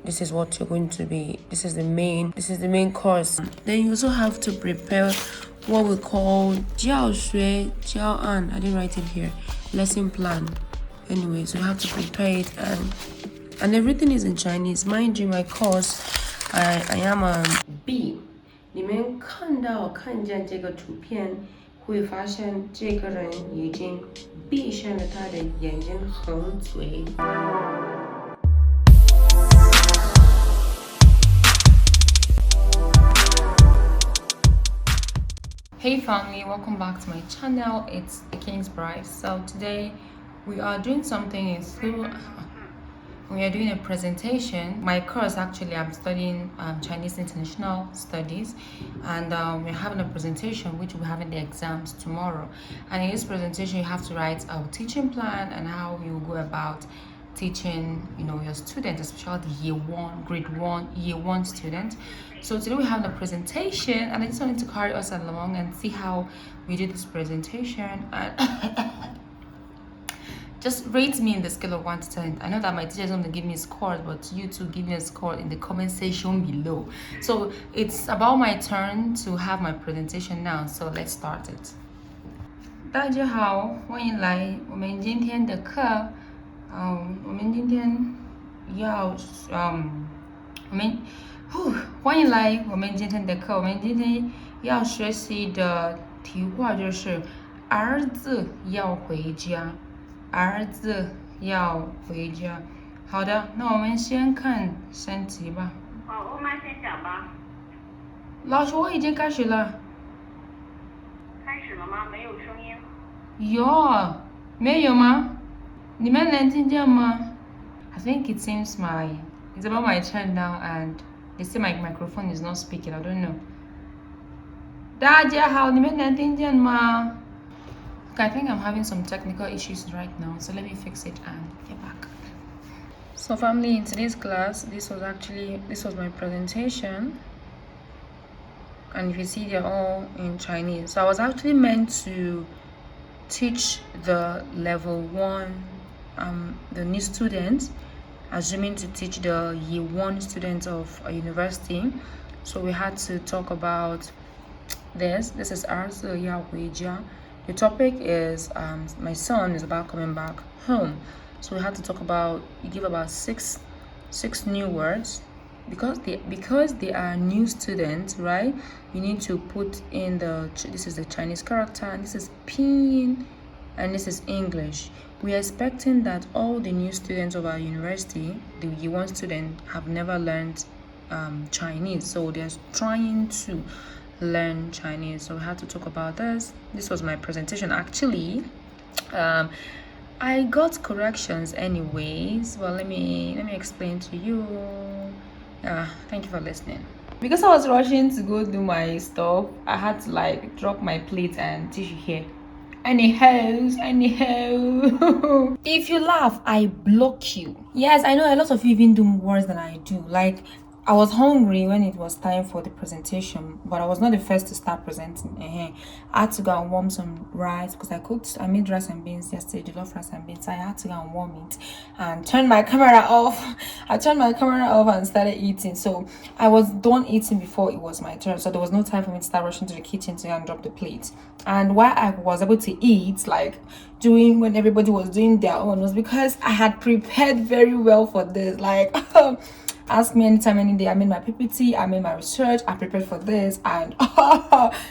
this is what you're going to be, this is the main course. Then you also have to prepare what we call 教学教案. I didn't write it here. Lesson plan. Anyway, so you have to prepare it, and everything is in Chinese. Mind you, my course, I am a B. 你们看见这个图片，会发现这个人已经闭上了他的眼睛和嘴。Hey family, welcome back to my channel. It's the King's Bride. So today we are doing something in school. We are doing a presentation. My course, actually, I'm studying Chinese International Studies, and we're having a presentation which we're having the exams tomorrow. And in this presentation, you have to write a teaching plan and how you go about teaching, your students, especially the grade 1, year 1 students. So today we have a presentation, and I just wanted to carry us along and see how we do this presentation. And just rate me in the scale of 1 to 10. I know that my teacher is going to give me scores, but you too give me a score in the comment section below. So it's about my turn to have my presentation now. So let's start it. 大家好，欢迎来我们今天的课。我们今天要欢迎来我们今天的课。我们今天要学习的题话就是儿子要回家。儿子要回家。好的，那我们先看先题吧。欧妈先讲吧。老师，我已经开始了。开始了吗？没有声音。有，没有吗？你们能听见吗？ I think it seems it's about my turn now, and they say my microphone is not speaking. I don't know. 大家好，你们能听见吗？I think I'm having some technical issues right now, so let me fix it and get back. So family, in today's class, this was my presentation, and if you see, they're all in Chinese. So I was actually meant to teach the level 1, the new students, assuming to teach the year 1 students of a university. So we had to talk about this is ours, Yahweh. The topic is my son is about coming back home. So we had to talk about, you give about six new words. Because they are new students, right? You need to put in this is the Chinese character, and this is pinyin, and this is English. We are expecting that all the new students of our university, the year 1 student, have never learned Chinese. So they're trying to learn Chinese. So we had to talk about this. This was my presentation. Actually, I got corrections anyways. Well, let me explain to you. Thank you for listening. Because I was rushing to go do my stuff, I had to drop my plate and tissue here. Anyhow. If you laugh, I block you. Yes, I know a lot of you even do worse than I do. I was hungry when it was time for the presentation, but I was not the first to start presenting. I had to go and warm some rice because I made rice and beans yesterday, jollof rice and beans. So I had to go and warm it and turn my camera off. I turned my camera off and started eating. So I was done eating before it was my turn. So there was no time for me to start rushing to the kitchen to go and drop the plate. And why I was able to eat, when everybody was doing their own, was because I had prepared very well for this. Ask me anytime, any day. I made my PPT, I made my research, I prepared for this, and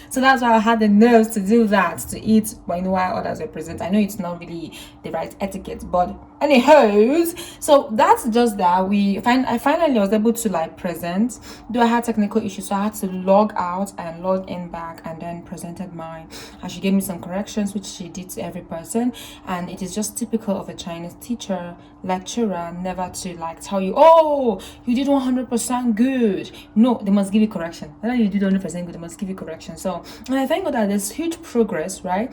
so that's why I had the nerves to do that, to eat while others were present. I know it's not really the right etiquette, but anyways, so that's just that. I finally was able to present, though I had technical issues, so I had to log out and log in back, and then presented mine. And she gave me some corrections, which she did to every person, and it is just typical of a Chinese teacher, lecturer, never to tell you, oh, you did 100% good. No, they must give you correction. Whether you did 100% good, they must give you correction. So, and I thank God that there's huge progress, right?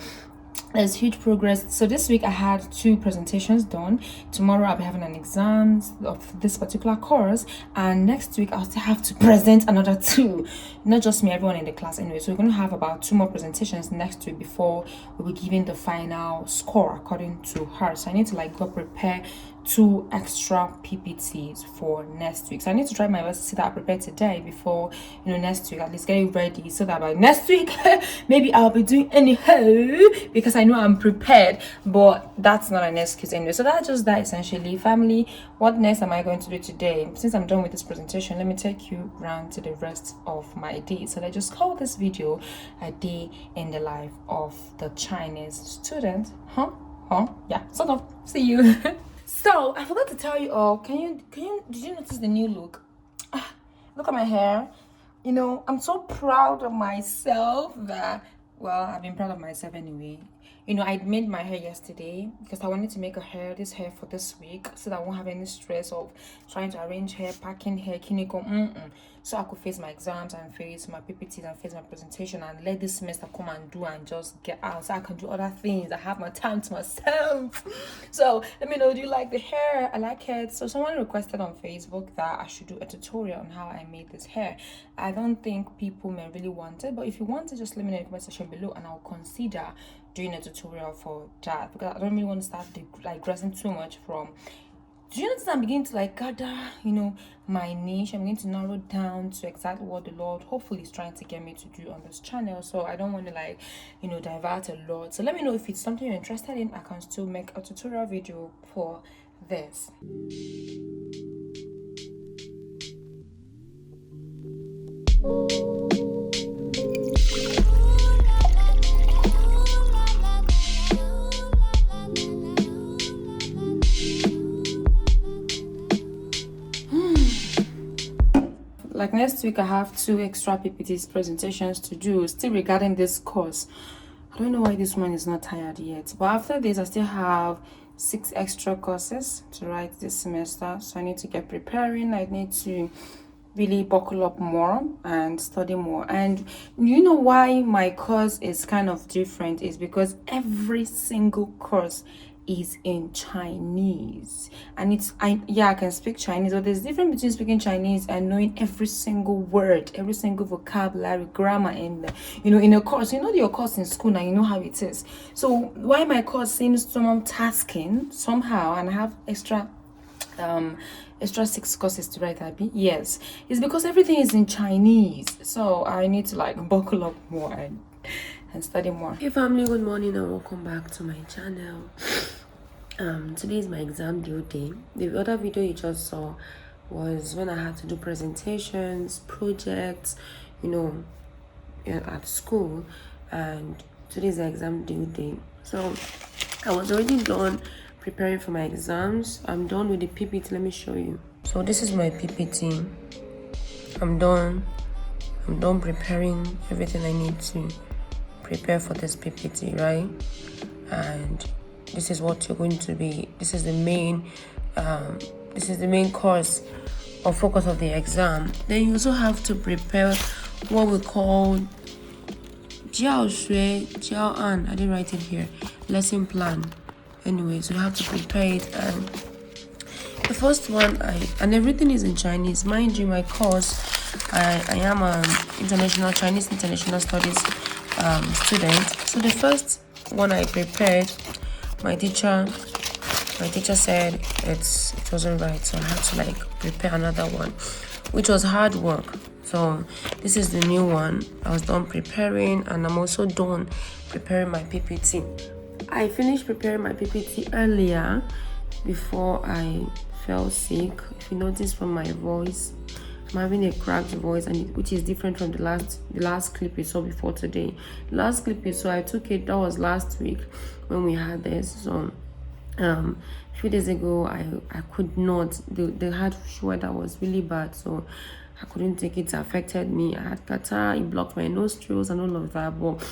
There's huge progress. So this week I had 2 presentations done. Tomorrow I'll be having an exam of this particular course, and next week I'll still have to present another 2. Not just me, everyone in the class anyway. So we're going to have about 2 more presentations next week before we'll be giving the final score according to her. So I need to go prepare 2 extra PPTs for next week. So I need to try my best to see that I prepare today before next week, at least get it ready so that by next week maybe I'll be doing anyhow because I know I'm prepared. But that's not an excuse anyway. So that's just that essentially. Family, what next am I going to do today? Since I'm done with this presentation, let me take you around to the rest of my day. So I just call this video a day in the life of the Chinese student. Yeah, sort of. See you. So I forgot to tell you all, did you notice the new look? Look at my hair. I'm so proud of myself that, well, I've been proud of myself anyway. I made my hair yesterday because I wanted to make this hair for this week so that I won't have any stress of trying to arrange hair, packing hair, so I could face my exams and face my PPTs and face my presentation and let this semester come and do and just get out so I can do other things. I have my time to myself. So let me know, do you like the hair? I like it. So someone requested on Facebook that I should do a tutorial on how I made this hair. I don't think people may really want it, but if you want it, just let me know in the comment section below and I'll consider doing a tutorial for that because I don't really want to start digressing too much from. Do you notice I'm beginning to gather my niche? I'm beginning to narrow down to exactly what the Lord hopefully is trying to get me to do on this channel. So I don't want to divert a lot. So let me know if it's something you're interested in. I can still make a tutorial video for this. Next week I have 2 extra PPTs presentations to do still regarding this course. I don't know why this one is not tired yet, but after this I still have 6 extra courses to write this semester, so I need to get preparing. I need to really buckle up more and study more. And why my course is kind of different is because every single course is in Chinese, and I can speak Chinese, but there's a difference between speaking Chinese and knowing every single word, every single vocabulary, grammar in in a course. Your course in school now, you know how it is. So why my course seems somehow tasking somehow, and I have extra 6 courses to write, Abby? Yes, it's because everything is in Chinese, so I need to buckle up more and study more. Hey family, good morning and welcome back to my channel. Today is my exam due day. The other video you just saw was when I had to do presentations, projects, at school, and today is the exam due day. So I was already done preparing for my exams. I'm done with the PPT. Let me show you. So this is my PPT. I'm done preparing everything I need to prepare for this PPT, right? And this is what you're going to be. This is the main course or focus of the exam. Then you also have to prepare what we call 教学教案. I didn't write it here. Lesson plan. Anyways, you have to prepare it, and the first one and everything is in Chinese. Mind you, my course, I am an Chinese international studies student. So the first one I prepared, my teacher said it wasn't right, so I had to prepare another one, which was hard work. So this is the new one. I was done preparing, and I'm also done preparing my PPT. I finished preparing my PPT earlier before I fell sick. If you notice from my voice, I'm having a cracked voice, and which is different from the last clip you saw before today. The last clip you saw, I took it, that was last week when we had this. So a few days ago I could not, the hard weather was really bad, so I couldn't take it. It affected me. I had catarrh, it blocked my nostrils and all of that, but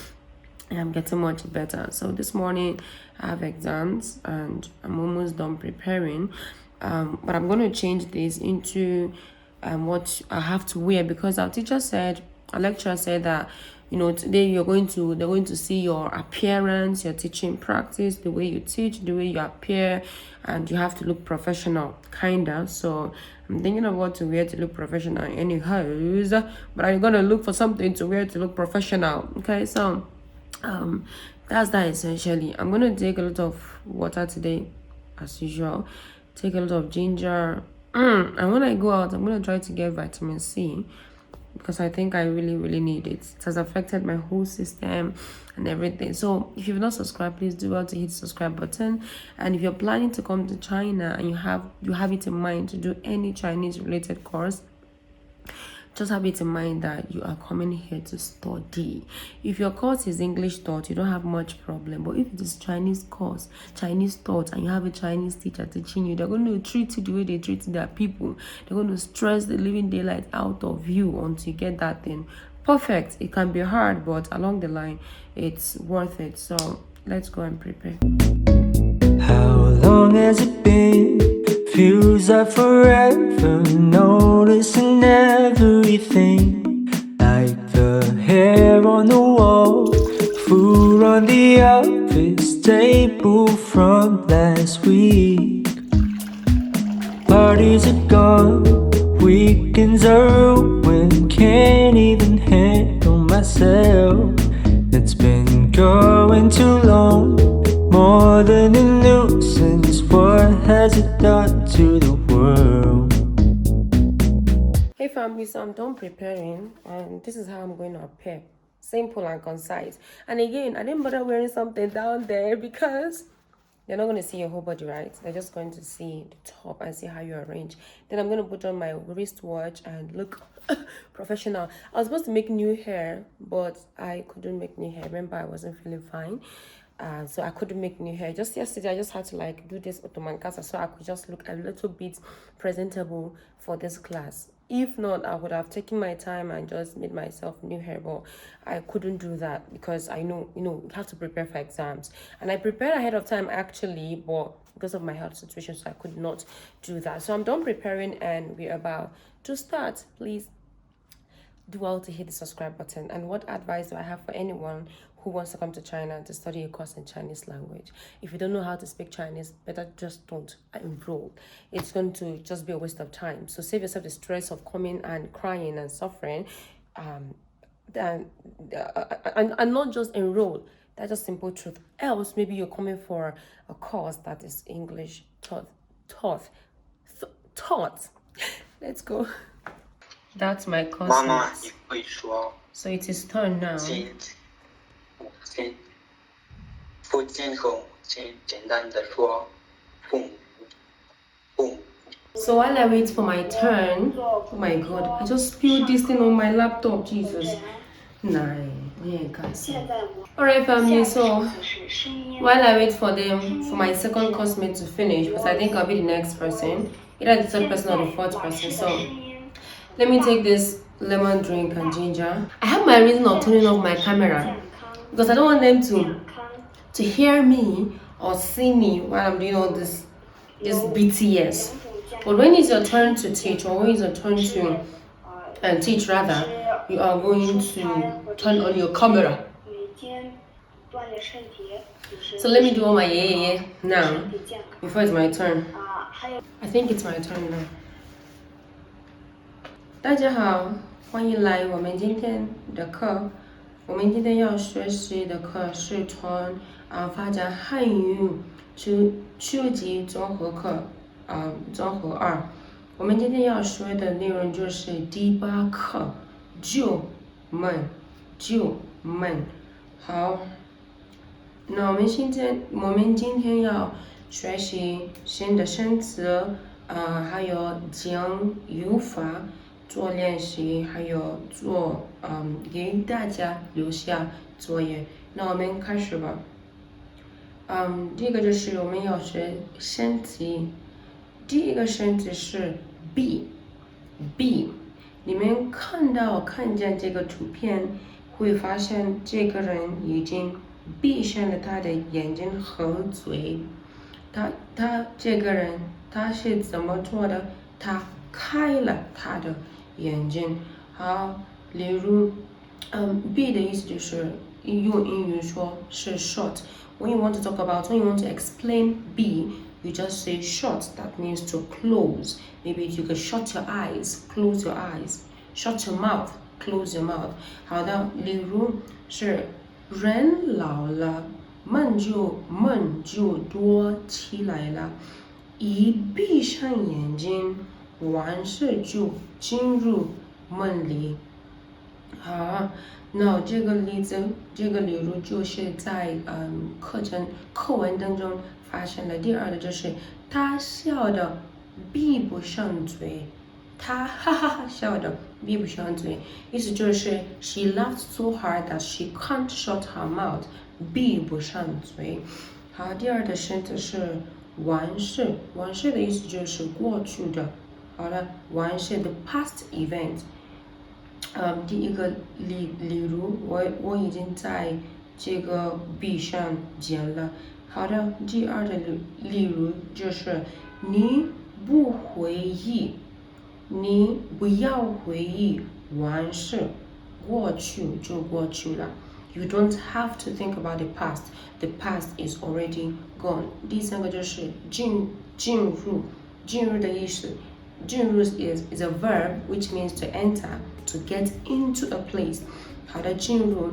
I'm getting much better. So this morning I have exams and I'm almost done preparing, but I'm going to change this into what I have to wear, because our lecturer said that today they're going to see your appearance, your teaching practice, the way you teach, the way you appear, and you have to look professional, kinda. So I'm thinking of what to wear to look professional anyhow, but I'm gonna look for something to wear to look professional. Okay, so that's that essentially. I'm gonna take a lot of water today as usual, take a lot of ginger. And when I go out, I'm going to try to get vitamin C because I think I really need it. It has affected my whole system and everything. So if you've not subscribed, please do well to hit the subscribe button. And if you're planning to come to China and you have it in mind to do any Chinese related course, just have it in mind that you are coming here to study. If your course is English taught, you don't have much problem. But if it is Chinese course, Chinese taught, and you have a Chinese teacher teaching you, they're going to treat you the way they treat their people. They're going to stress the living daylight out of you until you get that thing perfect. It can be hard, but along the line, it's worth it. So let's go and prepare. How long has it been? Feels like forever, noticing everything. Like the hair on the wall, food on the office table from last week. Parties are gone, weekends are ruined. Can't even handle myself. It's been going too long, more than a nuisance. What has it done to the world? Hey family, so I'm done preparing and this is how I'm going to appear. Simple and concise. And again, I didn't bother wearing something down there because they're not going to see your whole body, right? They're just going to see the top and see how you arrange. Then I'm going to put on my wristwatch and look professional. I was supposed to make new hair, but I couldn't make new hair. Remember, I wasn't feeling fine. So I couldn't make new hair. Just yesterday, I just had to like do this otomankasa so I could just look a little bit presentable for this class. If not, I would have taken my time and just made myself new hair, but I couldn't do that because I know, you have to prepare for exams. And I prepared ahead of time actually, but because of my health situation, so I could not do that. So I'm done preparing and we're about to start. Please do well to hit the subscribe button. And what advice do I have for anyone who wants to come to China to study a course in Chinese language? If you don't know how to speak Chinese, better just don't enroll. It's going to just be a waste of time. So save yourself the stress of coming and crying and suffering, and not just enroll. That's just simple truth. Else, maybe you're coming for a course that is English taught. Let's go. That's my course. 妈妈，你会说 So it is turn now. 父亲和母亲简单的说父母。 So while I wait for my turn, oh my god, I just spilled this thing on my laptop, Jesus. Alright family, so while I wait for my second classmate to finish, because I think I'll be the next person, either the third person or the fourth person. So let me take this lemon drink and ginger. I have my reason of turning off my camera because I don't want them to hear me or see me while I'm doing all this BTS. But when it's your turn to teach, or when it's your turn to teach rather, you are going to turn on your camera. So let me do all my yeah now before it's my turn. I think it's my turn now. 大家好，欢迎来我们今天的课。我们今天要学习的课是从发展汉语初级综合课综合2。我们今天要学的内容就是第8课就门。好，那我们今天要学习新的生词，还有讲语法。做练习，还有做给大家留下作业。那我们开始吧。第一个就是我们要学生词。第一个生词是 be。你们看见这个图片，会发现这个人已经闭上了他的眼睛和嘴。他这个人他是怎么做的？他开了他的眼睛。好，例如be 的意思就是用英语说是 short. When you want to explain be, you just say short. That means to close. Maybe you could shut your eyes, close your eyes. Shut your mouth, close your mouth. 好的，例如是人老了，闷就多起来了。一闭上眼睛，完事就进入梦里。好，那这个例子，这个例如就是在课文当中发生的。第二个就是他笑得闭不上嘴，他哈哈哈笑得闭不上嘴，意思就是 she laughed so hard that she can't shut her mouth， 闭不上嘴。好，第二个生词是完事，完事的意思就是过去的。好了，完事的 past event。第一个例如我已经在这个笔上剪了。好的，第二个例如就是你不回忆，你不要回忆完事，过去就过去了。You don't have to think about the past. The past is already gone. 第三个就是进入的意思。进入 is a verb which means to enter, to get into a place. 好的，进入，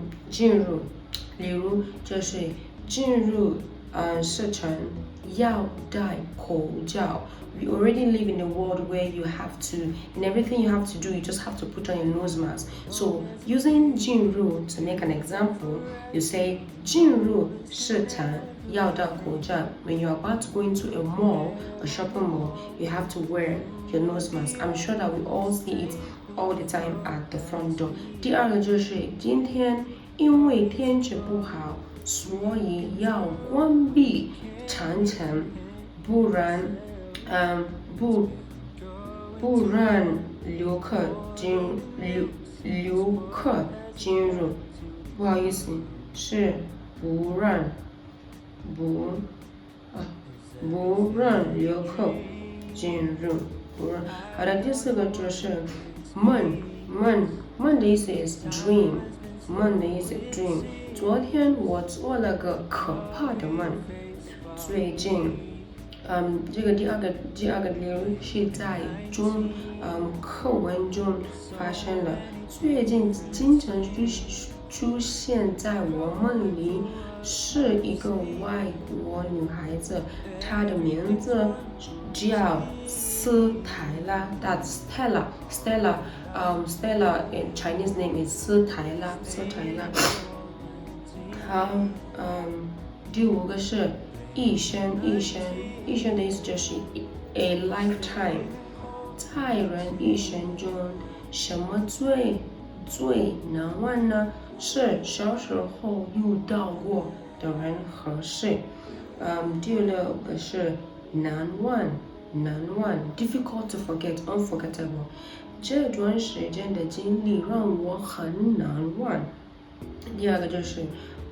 例如就是进入市场要戴口罩。We already live in a world where you have to, in everything you have to do, you just have to put on your nose mask. So using 进入 to make an example, you say 进入市场要戴口罩。When you're about to go into a mall, a shopping mall, you have to wear your nose mask. I'm sure that we all see it all the time at the front door. 第二个就是今天因为天气不好，所以要关闭长城，不让游客进入。不好意思，是不让游客进入。好的，第四个就是梦的意思是 dream， 梦的意思 dream。昨天我做了个可怕的梦。最近，这个第二个例如是在课文中发生了。最近经常出现在我梦里，是一个外国女孩子，她的名字叫斯泰拉。That's Stella. Stella in Chinese name is 斯泰拉。好，第五个是一生的意思就是 a lifetime。在人一生中，什么最难忘呢？是小时候遇到过的人和事。第六个是难忘 difficult to forget, unforgettable。这段时间的经历让我很难忘。第二个就是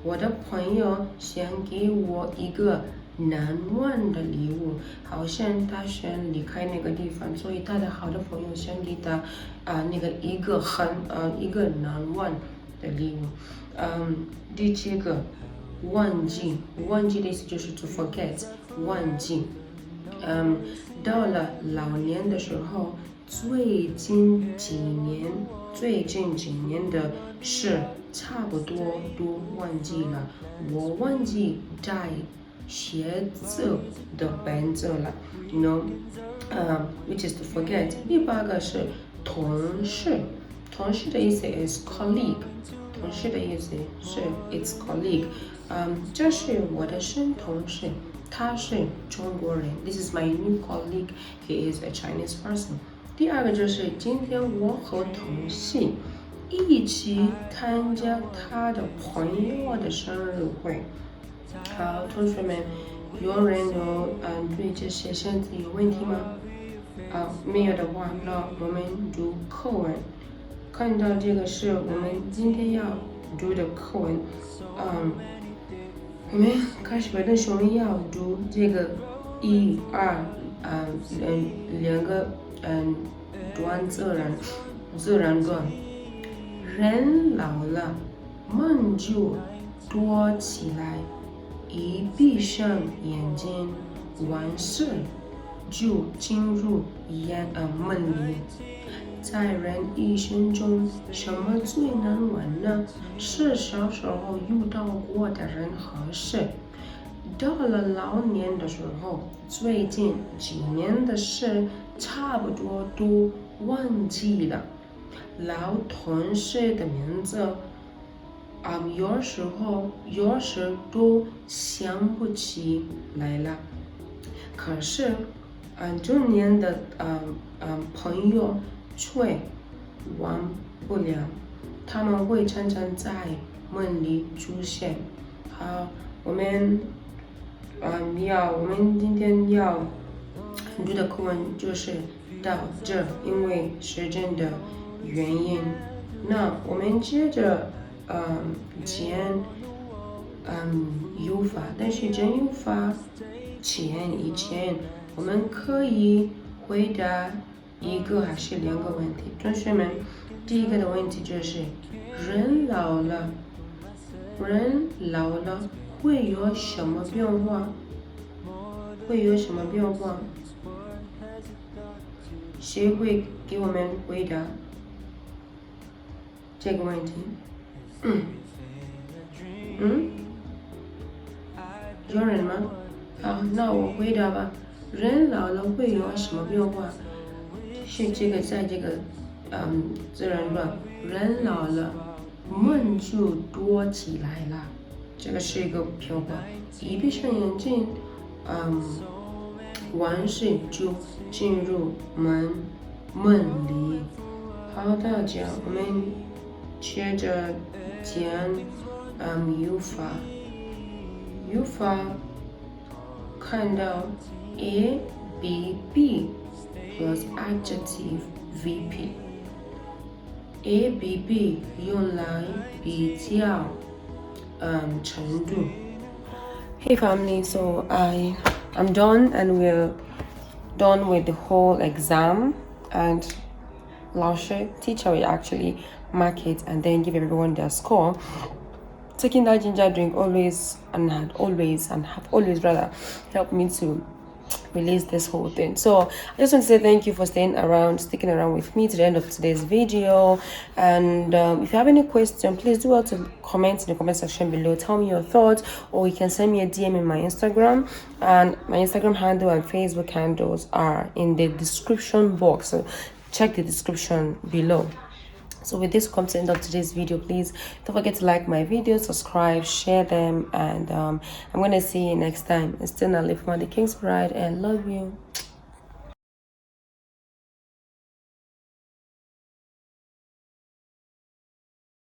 我的朋友想给我一个难忘的礼物，好像他想离开那个地方，所以他的好的朋友想给他一个难忘的礼物。第七个忘记的意思就是 to forget， 忘记。到了老年的时候，最近几年的事差不多都忘记了。我忘记带写字的本子了 which is to forget。第八个是同事的意思 is colleague， 同事的意思是 it's colleague。这是我的新同事，他是中国人。This is my new colleague. He is a Chinese person. 第二个就是今天我和同事一起参加他的朋友的生日会。好，同学们，有人有对这些生词有问题吗？没有的话，那我们读课文。看到这个是我们今天要读的课文。我们开始吧，但是我们要读这个两个自然段。人老了，梦就多起来，一闭上眼睛，完事就进入梦里。在人一生中，什么最难忘呢？是小时候遇到过的人和事。到了老年的时候，最近几年的事差不多都忘记了。老同事的名字，有时都想不起来了。可是，中年的朋友却忘不了，他们会常常在梦里出现。好，我们今天要读的课文就是到这，因为时间的原因。那我们接着讲语法，但是讲语法以前我们可以回答一个还是两个问题。同学们，第一个的问题就是人老了会有什么变化？谁会给我们回答这个问题？有人吗？好，那我回答吧。人老了会有什么变化？是这个在这个自然段，人老了梦就多起来了，这个是一个变化。一闭上眼睛，完事就进入梦里。好，大家，我们接着讲语法。语法看到 A B B plus adjective VP。A B B 用来比较程度。Hey family, so I'm done and we're done with the whole exam, and teacher will actually mark it and then give everyone their score. Taking that ginger drink have always helped me to release this whole thing. So I just want to say thank you for sticking around with me to the end of today's video. And if you have any question, please do well to comment in the comment section below. Tell me your thoughts, or you can send me a DM in my Instagram, and my Instagram handle and Facebook handles are in the description box, so check the description below. So with this, come to the end of today's video. Please don't forget to like my videos, subscribe, share them, and I'm gonna see you next time. It's still Nnalue from the King's Bride, and love you.